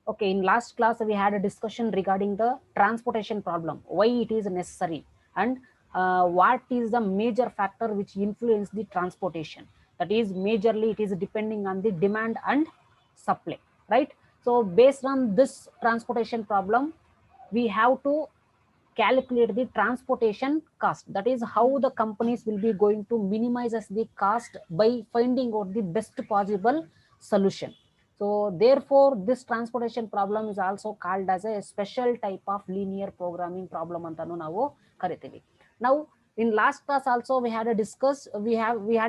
Okay, in last class we had a discussion regarding the transportation problem, why it is necessary, and what is the major factor which influence the transportation. That is majorly it is depending on the demand and supply, right? So based on this transportation problem, we have to calculate the transportation cost. That is how the companies will be going to minimize the cost by finding out the best possible solution. So therefore this transportation problem is also called as a special type of linear programming problem antanu ನಾವು ಕರಿತೀವಿ. Now in last class also we had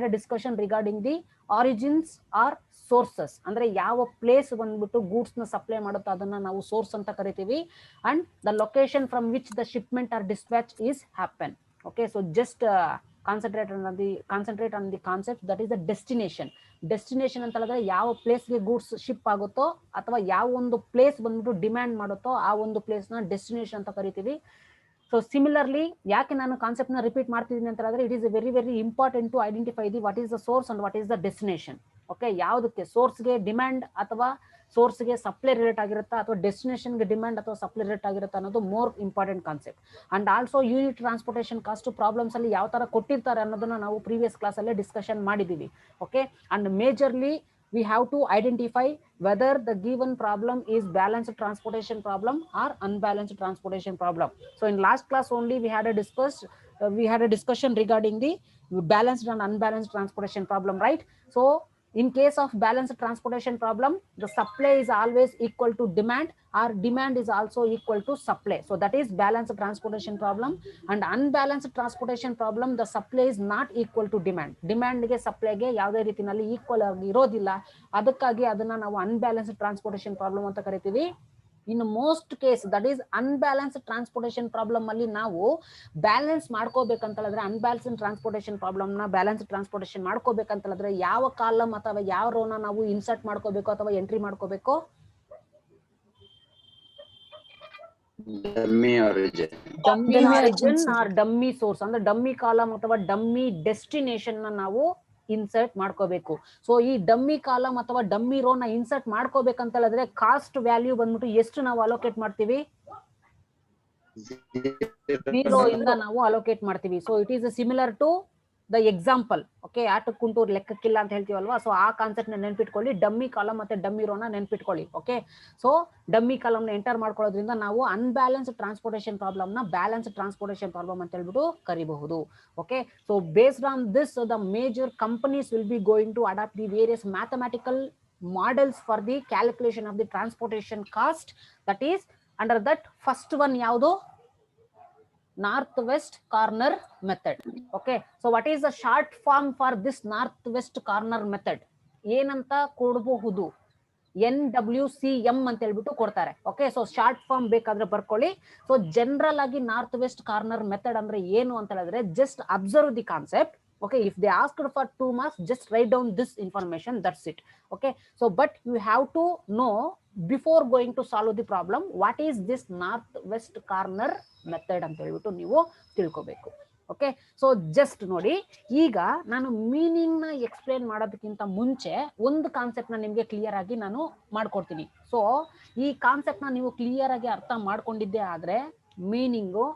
a discussion regarding the origins or sources. ಅಂದ್ರೆ ಯಾವ place ಬಂದ್ಬಿಟ್ಟು goods ನ supply ಮಾಡುತ್ತೋ ಅದನ್ನ ನಾವು source ಅಂತ ಕರಿತೀವಿ, and the location from which the shipment or dispatch is happen. Okay, so just concentrate on the concept, that is the destination. Destination ಅಂತ ಹೇಳಿದ್ರೆ ಯಾವ ಪ್ಲೇಸ್ಗೆ ಗೂಡ್ಸ್ ಶಿಪ್ ಆಗುತ್ತೋ ಅಥವಾ ಯಾವ ಒಂದು ಪ್ಲೇಸ್ ಬಂದ್ಬಿಟ್ಟು ಡಿಮ್ಯಾಂಡ್ ಮಾಡುತ್ತೋ ಆ ಒಂದು ಪ್ಲೇಸ್ ನ ಡೆಸ್ಟಿನೇಷನ್ ಅಂತ ಕರಿತೀವಿ. ಸೊ ಸಿಮಿಲರ್ಲಿ ಯಾಕೆ ನಾನು ಕಾನ್ಸೆಪ್ಟ್ ನ ರಿಪೀಟ್ ಮಾಡ್ತಿದ್ದೀನಿ ಅಂತ ಹೇಳಿದ್ರೆ, it is very very important to identify the what is the source and what is the destination. Okay, ಯಾವುದಕ್ಕೆ ಸೋರ್ಸ್ಗೆ ಡಿಮ್ಯಾಂಡ್ ಅಥವಾ ಸೋರ್ಸ್ಗೆ ಸಪ್ಲೈ ರಿಲೇಟ್ ಆಗಿರುತ್ತಾ ಅಥವಾ ಡೆಸ್ಟಿನೇಷನ್ಗೆ ಡಿಮ್ಯಾಂಡ್ ಅಥವಾ ಸಪ್ಲೈ ರಿಲೇಟ್ ಆಗಿರುತ್ತಾ ಅನ್ನೋದು more important concept. And also unit transportation cost problems ಅಲ್ಲಿ ಯಾವ ತರ ಕೊಟ್ಟಿರ್ತಾರೆ ಅನ್ನೋದನ್ನ ನಾವು ಪ್ರೀವಿಯಸ್ ಕ್ಲಾಸ್ ಅಲ್ಲೇ ಡಿಸ್ಕಷನ್ ಮಾಡಿದೀವಿ. Okay, and majorly we have to identify whether the given problem is balanced transportation problem or unbalanced transportation problem. So in last class only we had a discussion regarding the balanced and unbalanced transportation problem, right? So in case of balanced transportation problem, the supply is always equal to demand or demand is also equal to supply. So that is balanced transportation problem. And unbalanced transportation problem, the supply is not equal to demand. Demand ಗೆ supply ಗೆ ಯಾವುದೇ ರೀತಿಯಲ್ಲಿ equal ಆಗಿ ಇರೋದಿಲ್ಲ, ಅದಕ್ಕಾಗಿ ಅದನ್ನ ನಾವು unbalanced transportation problem ಅಂತ ಕರಿತೀವಿ. In most case that is unbalanced transportation problem ಅಲ್ಲಿ ನಾವು ಬ್ಯಾಲೆನ್ಸ್ ಮಾಡ್ಕೋಬೇಕಂತ ಹೇಳಿದ್ರೆ, ಅನ್ಬ್ಯಾಲೆನ್ಸ್ಡ್ ಟ್ರಾನ್ಸ್ಪೋರ್ಟೇಷನ್ ಪ್ರಾಬ್ಲಮ್ ನ ಬ್ಯಾಲೆನ್ಸ್ ಟ್ರಾನ್ಸ್ಪೋರ್ಟೇಷನ್ ಮಾಡ್ಕೋಬೇಕಂತ ಹೇಳಿದ್ರೆ ಯಾವ ಕಾಲಮ್ ಅಥವಾ ಯಾವ ರೋನ ನಾವು ಇನ್ಸರ್ಟ್ ಮಾಡ್ಕೋಬೇಕು ಅಥವಾ ಎಂಟ್ರಿ ಮಾಡ್ಕೋಬೇಕು? Dummy origin or dummy source ಅಂದ್ರೆ ಡಮ್ಮಿ ಕಾಲಮ್ ಅಥವಾ ಡಮ್ಮಿ ಡೆಸ್ಟಿನೇಷನ್ ನ ನಾವು ಇನ್ಸರ್ಟ್ ಮಾಡ್ಕೋಬೇಕು. ಸೊ ಈ ಡಮ್ಮಿ ಕಾಲಮ್ ಅಥವಾ ಡಮ್ಮಿ ರೋ ನ ಇನ್ಸರ್ಟ್ ಮಾಡ್ಕೋಬೇಕಂತ ಹೇಳಿದ್ರೆ ಕಾಸ್ಟ್ ವ್ಯಾಲ್ಯೂ ಬಂದ್ಬಿಟ್ಟು ಎಷ್ಟು ನಾವು ಅಲೋಕೇಟ್ ಮಾಡ್ತೀವಿ? 0 ಇಂದ ನಾವು ಅಲೋಕೇಟ್ ಮಾಡ್ತೀವಿ. So it is similar to the example. Okay, ಆಟಕ್ಕುಂಟು ಲೆಕ್ಕಕ್ಕಿಲ್ಲ ಅಂತ ಹೇಳ್ತೀವಲ್ವಾ, ಸೊ ಆ ಕಾನ್ಸೆಪ್ಟ್ ನ ನೆನ್ಪಿಟ್ಕೊಳ್ಳಿ. ಡಮ್ಮಿ ಕಾಲಮ್ ಮತ್ತೆ ಡಮ್ಮಿ ರೋನ ನೆನ್ಪಿಟ್ಕೊಳ್ಳಿ. ಓಕೆ, ಸೊ ಡಮ್ಮಿ ಕಾಲಮ್ ನ ಎಂಟರ್ ಮಾಡ್ಕೊಳ್ಳೋದ್ರಿಂದ ನಾವು ಅನ್ಬ್ಯಾಲೆನ್ಸ್ ಟ್ರಾನ್ಸ್ಪೋರ್ಟೇಷನ್ ಪ್ರಾಬ್ಲಮ್ ನ ಬ್ಯಾಲೆನ್ಸ್ ಟ್ರಾನ್ಸ್ಪೋರ್ಟೇಷನ್ ಪ್ರಾಬ್ಲಮ್ ಅಂತ ಹೇಳ್ಬಿಟ್ಟು ಕರಿಬಹುದು. Okay, so based on this the major companies will be going to adapt the various mathematical models for the calculation of the transportation cost. That is under that first one ಯಾವುದು? north west corner method. Okay, so what is the short form for this north west corner method? ಏನಂತ ಕೊಡಬಹುದು? NWCM ಅಂತ ಹೇಳ್ಬಿಟ್ಟು ಕೊಡ್ತಾರೆ. Okay, so short form ಬೇಕಾದ್ರೆ ಬರ್ಕೊಳ್ಳಿ. So general ಆಗಿ north west corner method ಅಂದ್ರೆ ಏನು ಅಂತ ಹೇಳಿದ್ರೆ, just observe the concept. Okay, if they asked for 2 marks, just write down this information, that's it. Okay, so but you have to know before going to solve the problem what is this north west corner method ಅಂತ ಹೇಳ್ಬಿಟ್ಟು ನೀವು ತಿಳ್ಕೋಬೇಕು. Okay, so just ನೋಡಿ, ಈಗ ನಾನು meaning ನ explain ಮಾಡೋದಕ್ಕಿಂತ ಮುಂಚೆ ಒಂದು ಕಾನ್ಸೆಪ್ಟ್ ನ ನಿಮ್ಗೆ ಕ್ಲಿಯರ್ ಆಗಿ ನಾನು ಮಾಡ್ಕೊಡ್ತೀನಿ. ಸೊ ಈ ಕಾನ್ಸೆಪ್ಟ್ ನ ನೀವು ಕ್ಲಿಯರ್ ಆಗಿ ಅರ್ಥ ಮಾಡ್ಕೊಂಡಿದ್ದೆ ಆದ್ರೆ meaning,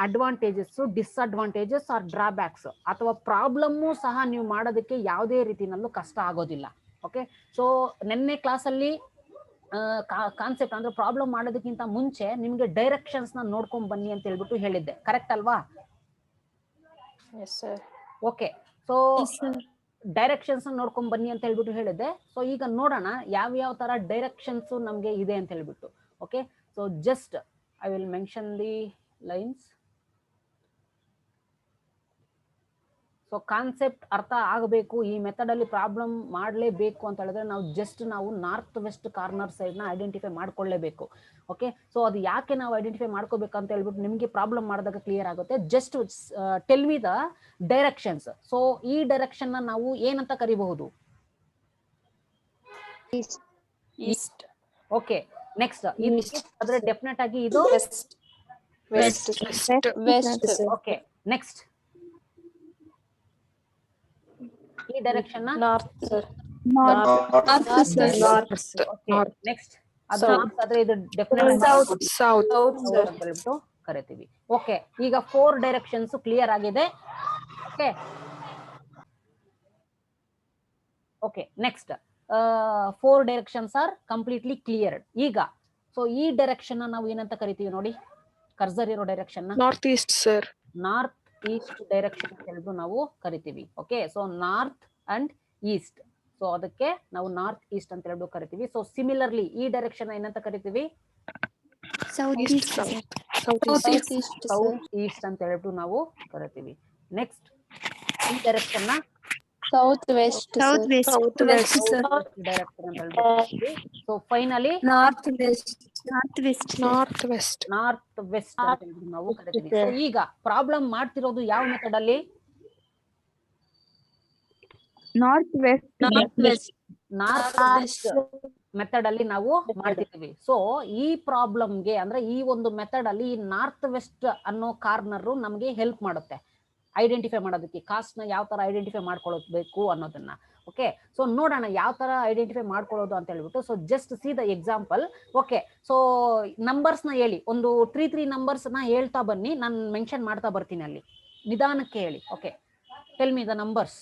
advantages, disadvantages or drawbacks ಅಥವಾ ಪ್ರಾಬ್ಲಮ್ಮು ಸಹ ನೀವು ಮಾಡೋದಕ್ಕೆ ಯಾವುದೇ ರೀತಿನಲ್ಲೂ ಕಷ್ಟ ಆಗೋದಿಲ್ಲ. ಓಕೆ, ಸೊ ನೆನ್ನೆ ಕ್ಲಾಸಲ್ಲಿ ಕಾನ್ಸೆಪ್ಟ್ ಅಂದ್ರೆ ಪ್ರಾಬ್ಲಮ್ ಮಾಡೋದಕ್ಕಿಂತ ಮುಂಚೆ ನಿಮ್ಗೆ ಡೈರೆಕ್ಷನ್ಸ್ ನ ನೋಡ್ಕೊಂಡ್ ಬನ್ನಿ ಅಂತ ಹೇಳ್ಬಿಟ್ಟು ಹೇಳಿದ್ದೆ, ಕರೆಕ್ಟ್ ಅಲ್ವಾ? ಓಕೆ, ಸೊ ಡೈರೆಕ್ಷನ್ಸ್ ನೋಡ್ಕೊಂಡ್ ಬನ್ನಿ ಅಂತ ಹೇಳ್ಬಿಟ್ಟು ಹೇಳಿದ್ದೆ. ಸೊ ಈಗ ನೋಡೋಣ ಯಾವ ತರ ಡೈರೆಕ್ಷನ್ಸ್ ನಮ್ಗೆ ಇದೆ ಅಂತ ಹೇಳ್ಬಿಟ್ಟು. Okay, so just I will mention the lines. So concept ಅರ್ಥ ಆಗಬೇಕು, ಈ ಮೆಥಡ್ ಅಲ್ಲಿ ಪ್ರಾಬ್ಲಮ್ ಮಾಡಲೇಬೇಕು ಅಂತ ಹೇಳಿದ್ರೆ ನಾವು ನಾರ್ತ್ ವೆಸ್ಟ್ ಕಾರ್ನರ್ ಸೈಡ್ ನ ಐಡೆಂಟಿಫೈ ಮಾಡ್ಕೊಳ್ಳೇಬೇಕು. ಓಕೆ, ಸೊ ಅದು ಯಾಕೆ ನಾವು ಐಡೆಂಟಿಫೈ ಮಾಡ್ಕೋಬೇಕು ಅಂತ ಹೇಳ್ಬಿಟ್ಟು ನಿಮ್ಗೆ ಪ್ರಾಬ್ಲಮ್ ಮಾಡಿದಾಗ ಕ್ಲಿಯರ್ ಆಗುತ್ತೆ. Just tell me the directions. So ಈ ಡೈರೆಕ್ಷನ್ ನ ನಾವು ಏನಂತ ಕರಿಬಹುದು? ಈಸ್ಟ್. ಓಕೆ, ನೆಕ್ಸ್ಟ್ ಆದ್ರೆ ಡೆಫಿನೆಟ್ ಆಗಿ ಇದು ವೆಸ್ಟ್. ಓಕೆ, ನೆಕ್ಸ್ಟ್ ಈ ಡೈರೆಕ್ಷನ್ ನಾರ್ತ್. ಓಕೆ, ನೆಕ್ಸ್ಟ್ ಅದು ನಾರ್ತ್ ಆದ್ರೆ ಇದು ಡೆಫಿನೆಟ್ South. ಅಂತ ಹೇಳ್ಬಿಟ್ಟು ಕರಿತೀವಿ. ಓಕೆ, ಈಗ 4 ಡೈರೆಕ್ಷನ್ಸ್ ಕ್ಲಿಯರ್ ಆಗಿದೆ. Okay okay, next 4 directions are completely cleared. ಈಗ ಸೊ ಈ ಡೈರೆಕ್ಷನ್ ನಾವು ಏನಂತ ಕರಿತೀವಿ ನೋಡಿ, ಕರ್ಸರ್ ಇರೋ direction North East, sir. North East direction ಅಂತ ಹೇಳ್ಬಿಟ್ಟು ನಾವು ಕರಿತೀವಿ. Okay, so north and East, so ಅದಕ್ಕೆ ನಾವು ನಾರ್ತ್ ಈಸ್ಟ್ ಅಂತ ಹೇಳ್ಬಿಟ್ಟು ಕರಿತೀವಿ. ಸೊ ಸಿಮಿಲರ್ಲಿ ಈ ಡೈರೆಕ್ಷನ್ ಏನಂತ ಕರಿತೀವಿ? South East. ಸೌತ್ ಈಸ್ಟ್ ಅಂತ ಹೇಳ್ಬಿಟ್ಟು ನಾವು ಕರಿತೀವಿ. ನೆಕ್ಸ್ಟ್ ಈ ಡೈರೆಕ್ಷನ್ ನ South West. ಡೈರೆಕ್ಷನ್ ಅಂತ ಹೇಳ್ಬಿಟ್ಟು ಕರಿತೀವಿ. So finally North West. North West. North west ಅಂತ ಹೇಳ್ಬಿಟ್ಟು ನಾವು ಕರಿತೀವಿ. ಸೊ ಈಗ ಪ್ರಾಬ್ಲಮ್ ಮಾಡ್ತಿರೋದು ಯಾವ ಮೆಥಡ್ ಅಲ್ಲಿ? North West. North west method ಅಲ್ಲಿ ನಾವು ಮಾಡ್ತಿದ್ದೀವಿ. ಸೊ ಈ ಪ್ರಾಬ್ಲಮ್ಗೆ ಅಂದ್ರೆ ಈ ಒಂದು ಮೆಥಡ್ ಅಲ್ಲಿ ನಾರ್ತ್ ವೆಸ್ಟ್ ಅನ್ನೋ ಕಾರ್ನರ್ ನಮಗೆ ಹೆಲ್ಪ್ ಮಾಡುತ್ತೆ ಐಡೆಂಟಿಫೈ ಮಾಡೋದಕ್ಕೆ, ಕಾಸ್ಟ್ ನ ಯಾವ ತರ ಐಡೆಂಟಿಫೈ ಮಾಡ್ಕೊಳ್ಬೇಕು ಅನ್ನೋದನ್ನ. ಓಕೆ, ಸೊ ನೋಡೋಣ ಯಾವ ತರ ಐಡೆಂಟಿಫೈ ಮಾಡ್ಕೊಳ್ಳೋದು ಅಂತ ಹೇಳ್ಬಿಟ್ಟು. So just C the example. Okay, so numbers ನ ಹೇಳಿ, ಒಂದು 3 ನಂಬರ್ಸ್ ನ ಹೇಳ್ತಾ ಬನ್ನಿ, ನಾನು ಮೆನ್ಷನ್ ಮಾಡ್ತಾ ಬರ್ತೀನಿ, ಅಲ್ಲಿ ನಿಧಾನಕ್ಕೆ ಹೇಳಿ. Okay, tell me the numbers.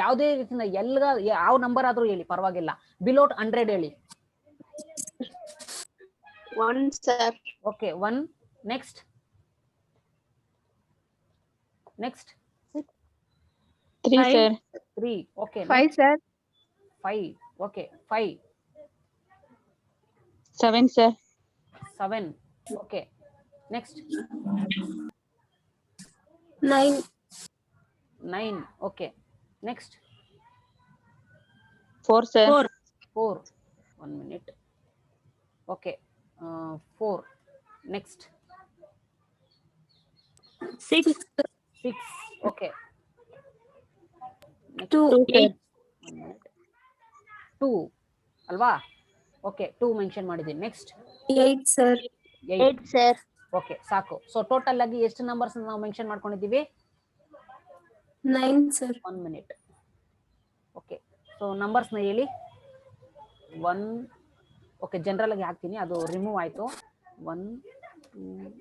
ಯಾವುದೇ ರೀತಿಯಿಂದ ಯಾವ ನಂಬರ್ ಆದ್ರೂ ಹೇಳಿ, ಪರವಾಗಿಲ್ಲ. ಬಿಲೋ 100 ಹೇಳಿ. 1, sir. Okay, 1. Next 3, sir. 3. Okay, 5, sir. 5. Okay, 5. 7, sir. 7. Okay, next 9. 9. Okay, next 4, sir. 4. 1 minute. Okay, 4. Next 6. 6. Okay, 2. 2 ಅಲ್ವಾ? ಓಕೆ, 2 ಮೆನ್ಷನ್ ಮಾಡಿದ್ದೀನಿ. Next 8, sir. 8. sir. ಓಕೆ, ಸಾಕು. ಸೊ ಟೋಟಲ್ ಆಗಿ ಎಷ್ಟು ನಂಬರ್ಸ್ ನಾವು ಮೆನ್ಷನ್ ಮಾಡ್ಕೊಂಡಿದ್ದೀವಿ? 9, sir. 1 minute. Okay, so numbers ನ ಹೇಳಿ. 1. Okay, general ಆಗಿ ಹಾಕ್ತೀನಿ, ಅದು ರಿಮೂವ್ ಆಯ್ತು. 1, 2.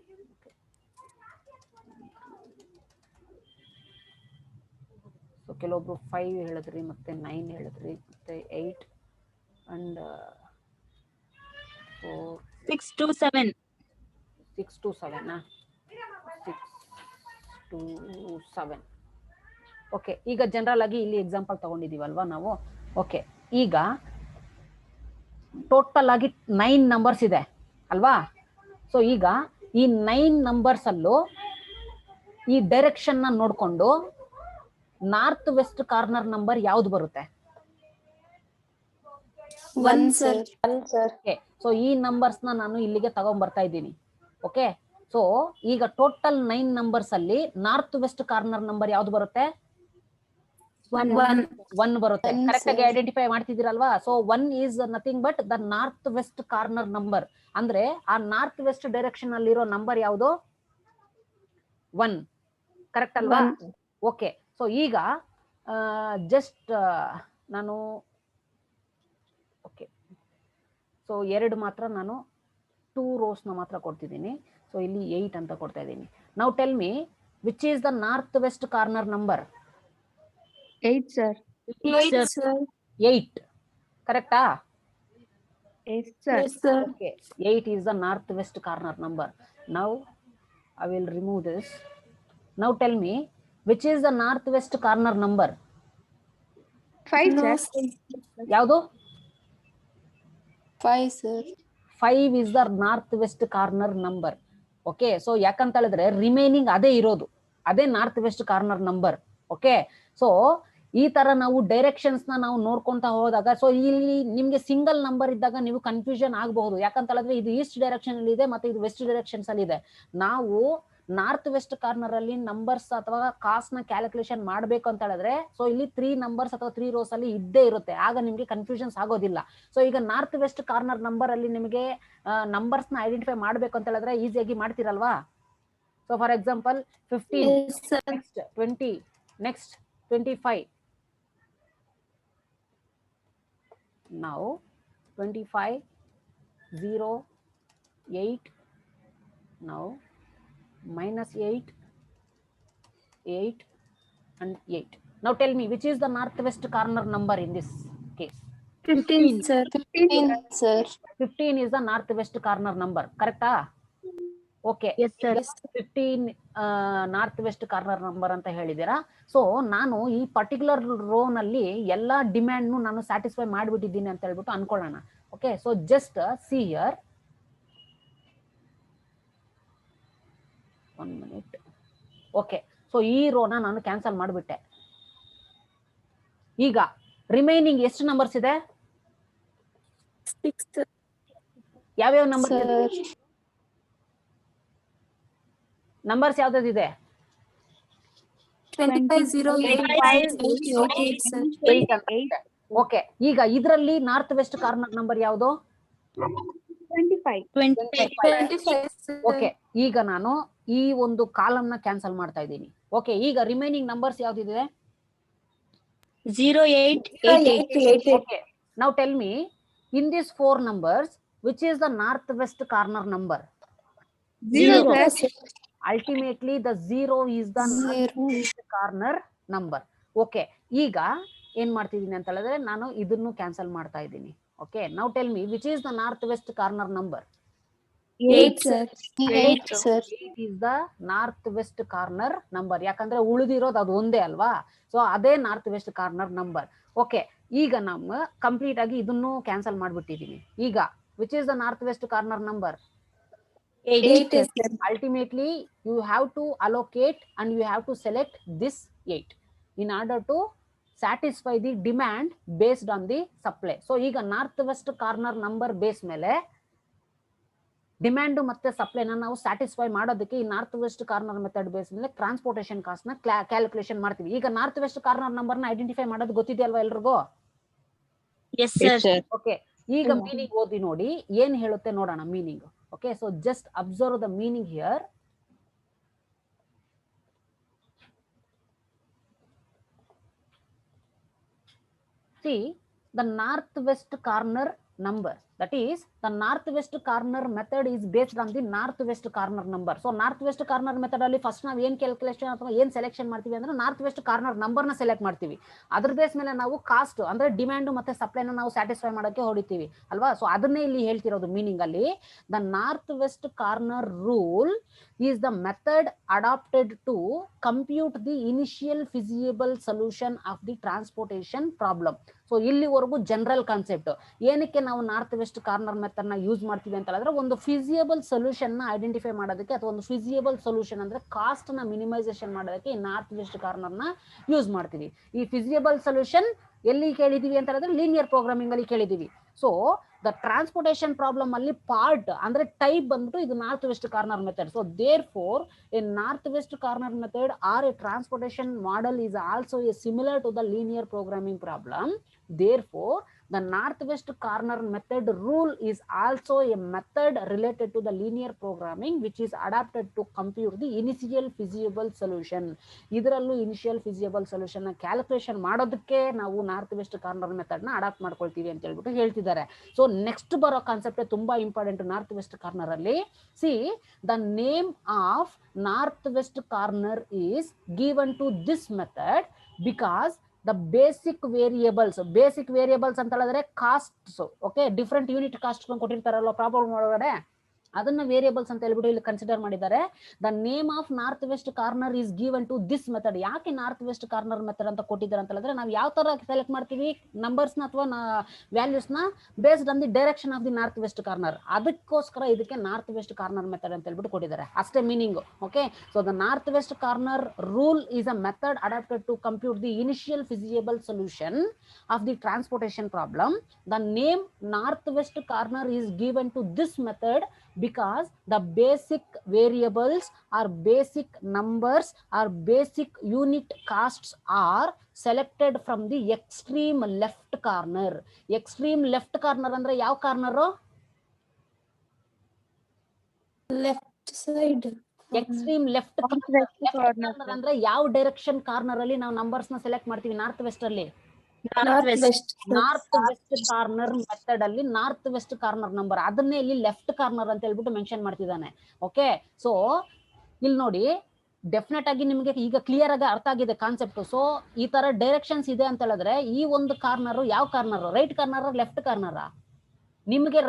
ಸೊ ಕೆಲವೊಬ್ರು 5 ಹೇಳಿದ್ರಿ, ಮತ್ತೆ 9 ಹೇಳಿದ್ರಿ, ಮತ್ತೆ 8 and 4. 6 to 7. 6 to 7. 6 to 7. Okay, ಈಗ ಜನರಲ್ ಆಗಿ ಇಲ್ಲಿ ಎಕ್ಸಾಂಪಲ್ ತಗೊಂಡಿದೀವಲ್ವಾ ನಾವು. ಓಕೆ, ಈಗ ಟೋಟಲ್ ಆಗಿ 9 ನಂಬರ್ಸ್ ಇದೆ ಅಲ್ವಾ? ಸೊ ಈಗ ಈ 9 ನಂಬರ್ಸ್ ಅಲ್ಲೂ ಈ ಡೈರೆಕ್ಷನ್ ನ ನೋಡ್ಕೊಂಡು ನಾರ್ತ್ ವೆಸ್ಟ್ ಕಾರ್ನರ್ ನಂಬರ್ ಯಾವ್ದು ಬರುತ್ತೆ? 1, sir. 1, sir. ಓಕೆ, ಸೊ ಈ ನಂಬರ್ಸ್ ನ ನಾನು ಇಲ್ಲಿಗೆ ತಗೊಂಡ್ ಬರ್ತಾ ಇದ್ದೀನಿ. ಓಕೆ, ಸೊ ಈಗ ಟೋಟಲ್ 9 ನಂಬರ್ಸ್ ಅಲ್ಲಿ ನಾರ್ತ್ ವೆಸ್ಟ್ ಕಾರ್ನರ್ ನಂಬರ್ ಯಾವ್ದು ಬರುತ್ತೆ? 1 ಬರುತ್ತೆ. ಕರೆಕ್ಟ್ ಆಗಿ ಐಡೆಂಟಿಫೈ ಮಾಡ್ತಿದ್ದೀರಲ್ವಾ? So 1 is nothing but the north west corner number. ಅಂದ್ರೆ ಆ ನಾರ್ತ್ ವೆಸ್ಟ್ ಡೈರೆಕ್ಷನ್ ಅಲ್ಲಿರೋ ನಂಬರ್ ಯಾವುದು? 1. ಕರೆಕ್ಟ್ ಅಲ್ವಾ? ಓಕೆ, ಸೊ ಈಗ ಜಸ್ಟ್ ನಾನು ಓಕೆ, ಸೊ 2 ಮಾತ್ರ ನಾನು 2 rows ನ ಮಾತ್ರ ಕೊಡ್ತಿದ್ದೀನಿ. ಸೊ ಇಲ್ಲಿ 8 ಅಂತ ಕೊಡ್ತಾ ಇದ್ದೀನಿ. Now tell me which is the north west corner number? 8, sir. 8, sir. 8. ಕರೆಕ್ಟಾ? 8, sir. Yes, sir. Okay, 8 is the northwest corner number. Now I will remove this. Now tell me which is the northwest corner number? 5, sir. ಯಾವುದು? 5, sir. 5 is the northwest corner number. Okay, so ಯಾಕಂತ ಹೇಳಿದ್ರೆ remaining ಅದೇ ಇರೋದು, ಅದೇ north west corner number. Okay, so ಈ ತರ ನಾವು directions ನ ನಾವು ನೋಡ್ಕೊಂತ ಹೋದಾಗ, ಸೊ ಇಲ್ಲಿ ನಿಮ್ಗೆ ಸಿಂಗಲ್ ನಂಬರ್ ಇದ್ದಾಗ ನೀವು ಕನ್ಫ್ಯೂಷನ್ ಆಗಬಹುದು. ಯಾಕಂತ ಹೇಳಿದ್ರೆ ಇದು ಈಸ್ಟ್ ಡೈರೆಕ್ಷನ್ ಅಲ್ಲಿ ಇದೆ, ಮತ್ತೆ ಇದು ವೆಸ್ಟ್ ಡೈರೆಕ್ಷನ್ಸ್ ಅಲ್ಲಿ ಇದೆ. ನಾವು ನಾರ್ತ್ ವೆಸ್ಟ್ ಕಾರ್ನರ್ ಅಲ್ಲಿ ನಂಬರ್ಸ್ ಅಥವಾ ಕಾಸ್ಟ್ ನ ಕ್ಯಾಲ್ಕುಲೇಷನ್ ಮಾಡ್ಬೇಕು ಅಂತ ಹೇಳಿದ್ರೆ, ಸೊ ಇಲ್ಲಿ 3 ನಂಬರ್ಸ್ ಅಥವಾ 3 rows ಅಲ್ಲಿ ಇದ್ದೇ ಇರುತ್ತೆ, ಆಗ ನಿಮ್ಗೆ ಕನ್ಫ್ಯೂಷನ್ಸ್ ಆಗೋದಿಲ್ಲ. ಸೊ ಈಗ ನಾರ್ತ್ ವೆಸ್ಟ್ ಕಾರ್ನರ್ ನಂಬರ್ ಅಲ್ಲಿ ನಿಮಗೆ ನಂಬರ್ಸ್ ನ ಐಡೆಂಟಿಫೈ ಮಾಡ್ಬೇಕು ಅಂತ ಹೇಳಿದ್ರೆ ಈಸಿಯಾಗಿ ಮಾಡ್ತಿರಲ್ವಾ? So for example 15, next 20, next 25. Now 25, 0, 8. Now minus 8, 8 and 8. Now tell me, which is the northwest corner number in this case? 15, sir. 15, sir. 15 is the northwest corner number, correcta? Okay. Yes, sir. 15 north corner number ಅಂತ ಹೇಳಿದ್ದೀರಾ. So ನಾನು ಈ particular rho ನಲ್ಲಿ ಎಲ್ಲಾ demand ನಾನು satisfy ಮಾಡಿಬಿಟ್ಟಿದ್ದೀನಿ ಅಂತ ಹೇಳ್ಬಿಟ್ಟು ಅನ್ಕೊಳ್ಳೋಣ. Okay, so just see here 1 minute. Okay, so ಈ ರೋನ ನಾನು ಕ್ಯಾನ್ಸಲ್ ಮಾಡಿಬಿಟ್ಟೆ. ಈಗ ರಿಮೈನಿಂಗ್ ಎಷ್ಟು ನಂಬರ್ಸ್ ಇದೆ? 6. ಯಾವ್ಯಾವ ನಂಬರ್ಸ್ ಯಾವ್ದಿದೆ? 25, 0, 8, sir. 8. ಓಕೆ, ಈಗ ಇದರಲ್ಲಿ ನಾರ್ತ್ ವೆಸ್ಟ್ ಕಾರ್ನರ್ ನಂಬರ್ ಯಾವುದು? 25. ಓಕೆ, ಈಗ ನಾನು ಈ ಒಂದು ಕಾಲಮ್ ನ ಕ್ಯಾನ್ಸಲ್ ಮಾಡ್ತಾ ಇದ್ದೀನಿ. ಓಕೆ, ಈಗ remaining numbers ಯಾವ್ದಿದೆ? 0, 8, 8. Okay, now tell me, in these 4 numbers, which is the northwest corner number? 0. Ultimately, the 0 is the northwest corner number. Okay, ಈಗ ಏನ್ ಮಾಡ್ತಿದ್ದೀನಿ ಅಂತ ಹೇಳಿದ್ರೆ ನಾನು ಇದನ್ನು ಕ್ಯಾನ್ಸಲ್ ಮಾಡ್ತಾ ಇದ್ದೀನಿ. Okay, now tell me, which is the northwest corner number? 8, sir. 8, sir. 8 is the northwest corner number. ಯಾಕಂದ್ರೆ ಉಳಿದಿರೋದು ಅದು ಒಂದೇ ಅಲ್ವಾ? ಸೊ ಅದೇ north west corner number. Okay, ಈಗ ನಮ್ಮ ಕಂಪ್ಲೀಟ್ ಆಗಿ ಇದನ್ನು ಕ್ಯಾನ್ಸಲ್ ಮಾಡ್ಬಿಟ್ಟಿದೀನಿ. ಈಗ which is the north west corner number? 8. Ultimately, you have to allocate and you have to select this 8 in order to satisfy the demand based on the supply. So ಈಗ north west corner number base ಮೇಲೆ demand ಮತ್ತೆ ಸಪ್ಲೈನ ನಾವು satisfy ಮಾಡೋದಕ್ಕೆ ಈ north west corner method base ಮೇಲೆ transportation cost ನ calculation ಮಾಡ್ತೀವಿ. ಈಗ ನಾರ್ತ್ ವೆಸ್ಟ್ ಕಾರ್ನರ್ ನಂಬರ್ ನ ಐಡೆಂಟಿಫೈ ಮಾಡೋದು ಗೊತ್ತಿದೆಯಲ್ವಾ ಎಲ್ರಿಗೂ? Yes, sir. ಓಕೆ, ಈಗ ಮೀನಿಂಗ್ ಓದಿ ನೋಡಿ ಏನ್ ಹೇಳುತ್ತೆ ನೋಡೋಣ meaning. Okay, so just observe the meaning here. See, the northwest corner number, that is the northwest corner method is based on the northwest corner number. So northwest corner method ಅಲ್ಲಿ first ನಾವು ಏನ್ calculation ಅಥವಾ ಏನ್ selection ಮಾಡ್ತೀವಿ ಅಂದ್ರೆ north corner number ನ select ಮಾಡ್ತೀವಿ. ಅದ್ರ ಬೇಸ್ ಮೇಲೆ ನಾವು ಕಾಸ್ಟ್ ಅಂದ್ರೆ ಡಿಮ್ಯಾಂಡ್ ಮತ್ತೆ ಸಪ್ಲೈನ ನಾವು ಸ್ಯಾಟಿಸ್ಫೈ ಮಾಡೋಕೆ ಹೊಡಿತೀವಿ ಅಲ್ವಾ? ಸೊ ಅದನ್ನೇ ಇಲ್ಲಿ ಹೇಳ್ತಿರೋದು ಮೀನಿಂಗ್ ಅಲ್ಲಿ. The north west corner rule is the method adopted to compute the initial feasible solution of the transportation problem. So ಇಲ್ಲಿವರೆಗೂ ಜನರಲ್ ಕಾನ್ಸೆಪ್ಟ್. ಏನಕ್ಕೆ ನಾವು ನಾರ್ತ್ ವೆಸ್ಟ್ ಕಾರ್ನರ್ ಮೆಥಡ್ ನ ಯೂಸ್ ಮಾಡ್ತೀವಿ ಅಂತ ಹೇಳಿದ್ರೆ ಒಂದು ಫಿಸಿಯಬಲ್ ಸೊಲ್ಯೂಷನ್ ನ ಐಡೆಂಟಿಫೈ ಮಾಡೋದಕ್ಕೆ ಅಥವಾ ಒಂದು ಫಿಸಿಯಬಲ್ ಸೊಲ್ಯೂಷನ್ ಅಂದ್ರೆ ಕಾಸ್ಟ್ ನ ಮಿನಿಮೈಸೇಷನ್ ಮಾಡೋದಕ್ಕೆ ಈ ನಾರ್ತ್ ವೆಸ್ಟ್ ಕಾರ್ನರ್ ನ ಯೂಸ್ ಮಾಡ್ತೀವಿ. ಈ ಫಿಸಿಯಬಲ್ ಸೊಲ್ಯೂಷನ್ ಎಲ್ಲಿ ಕೇಳಿದೀವಿ ಅಂತ ಹೇಳಿದ್ರೆ ಲೀನಿಯರ್ ಪ್ರೋಗ್ರಾಮಿಂಗ್ ಅಲ್ಲಿ ಕೇಳಿದೀವಿ. ಸೊ ದ ಟ್ರಾನ್ಸ್ಪೋರ್ಟೇಷನ್ ಪ್ರಾಬ್ಲಮ್ ಅಲ್ಲಿ ಪಾರ್ಟ್ ಅಂದ್ರೆ ಟೈಪ್ ಬಂದ್ಬಿಟ್ಟು ಇದು north west corner method. So therefore a north west corner method or a transportation model is also a similar to the linear programming problem. Therefore, the northwest corner method rule is also a method related to the linear programming which is adapted to compute the initial feasible solution. ಇದರಲ್ಲೂ initial feasible solution ನ calculation ಮಾಡೋದಕ್ಕೆ ನಾವು north west corner method ನ adopt ಮಾಡ್ಕೊಳ್ತೀವಿ ಅಂತ ಹೇಳ್ಬಿಟ್ಟು ಹೇಳ್ತಿದ್ದಾರೆ. So next ಬರೋ ಕಾನ್ಸೆಪ್ಟ್ ತುಂಬಾ ಇಂಪಾರ್ಟೆಂಟ್ ನಾರ್ತ್ ವೆಸ್ಟ್ ಕಾರ್ನರ್ ಅಲ್ಲಿ. See, the name of north west corner is given to this method because the basic variables ಅಂತ ಹೇಳಿದ್ರೆ costs. Okay, different unit cost ಕೊಟ್ಟಿರ್ತಾರಲ್ಲ ಪ್ರಾಬ್ಲಮ್ ಒಳಗಡೆ, ಅದನ್ನ ವೇರಿಯಬಲ್ಸ್ ಅಂತ ಹೇಳ್ಬಿಟ್ಟು ಇಲ್ಲಿ ಕನ್ಸಿಡರ್ ಮಾಡಿದ್ದಾರೆ. The name of north west corner is given to this method. ಯಾಕೆ ನಾರ್ತ್ ವೆಸ್ಟ್ ಕಾರ್ನರ್ ಮೆಥಡ್ ಅಂತ ಕೊಟ್ಟಿದ್ದಾರೆ ಅಂತ ಹೇಳಿದ್ರೆ ನಾವು ಯಾವ ತರ ಸೆಲೆಕ್ಟ್ ಮಾಡ್ತೀವಿ ನಂಬರ್ಸ್ ನ ಅಥವಾ ವ್ಯಾಲ್ಯೂಸ್ ನ based on the direction of the north west corner. ಅದಕ್ಕೋಸ್ಕರ ಇದಕ್ಕೆ ನಾರ್ತ್ ವೆಸ್ಟ್ ಕಾರ್ನರ್ ಮೆಥಡ್ ಅಂತ ಹೇಳ್ಬಿಟ್ಟು ಕೊಟ್ಟಿದ್ದಾರೆ, ಅಷ್ಟೇ meaning. Okay, so the north west corner rule is a method adapted to compute the initial feasible solution of the transportation problem. The name northwest corner is given to this method because the basic variables or basic numbers or basic unit costs are selected from the extreme left corner. Extreme left corner ಅಂದ್ರೆ ಯಾವ corner? Left side. Extreme left corner ಅಂದ್ರೆ ಯಾವ direction corner ಅಲ್ಲಿ ನಾವು numbers ನ select ಮಾಡ್ತೀವಿ north west ಅಲ್ಲಿ? North west. North west corner method ಅಲ್ಲಿ ನಾರ್ತ್ ವೆಸ್ಟ್ ಕಾರ್ನರ್ ನಂಬರ್ ಅದನ್ನೇ ಇಲ್ಲಿ ಲೆಫ್ಟ್ ಕಾರ್ನರ್ ಅಂತ ಹೇಳ್ಬಿಟ್ಟು ಮೆನ್ಷನ್ ಮಾಡ್ತಿದ್ದಾನೆ. ಓಕೆ, ಸೊ ಇಲ್ಲಿ ನೋಡಿ ಡೆಫಿನೆಟ್ ಆಗಿ ನಿಮಗೆ ಈಗ ಕ್ಲಿಯರ್ ಆಗಿ ಅರ್ಥ ಆಗಿದೆ ಕಾನ್ಸೆಪ್ಟ್. ಸೊ ಈ ತರ ಡೈರೆಕ್ಷನ್ಸ್ ಇದೆ ಅಂತ ಹೇಳಿದ್ರೆ ಈ ಒಂದು ಕಾರ್ನರ್ ಯಾವ corner, right corner left corner? ನಿಮಗೆ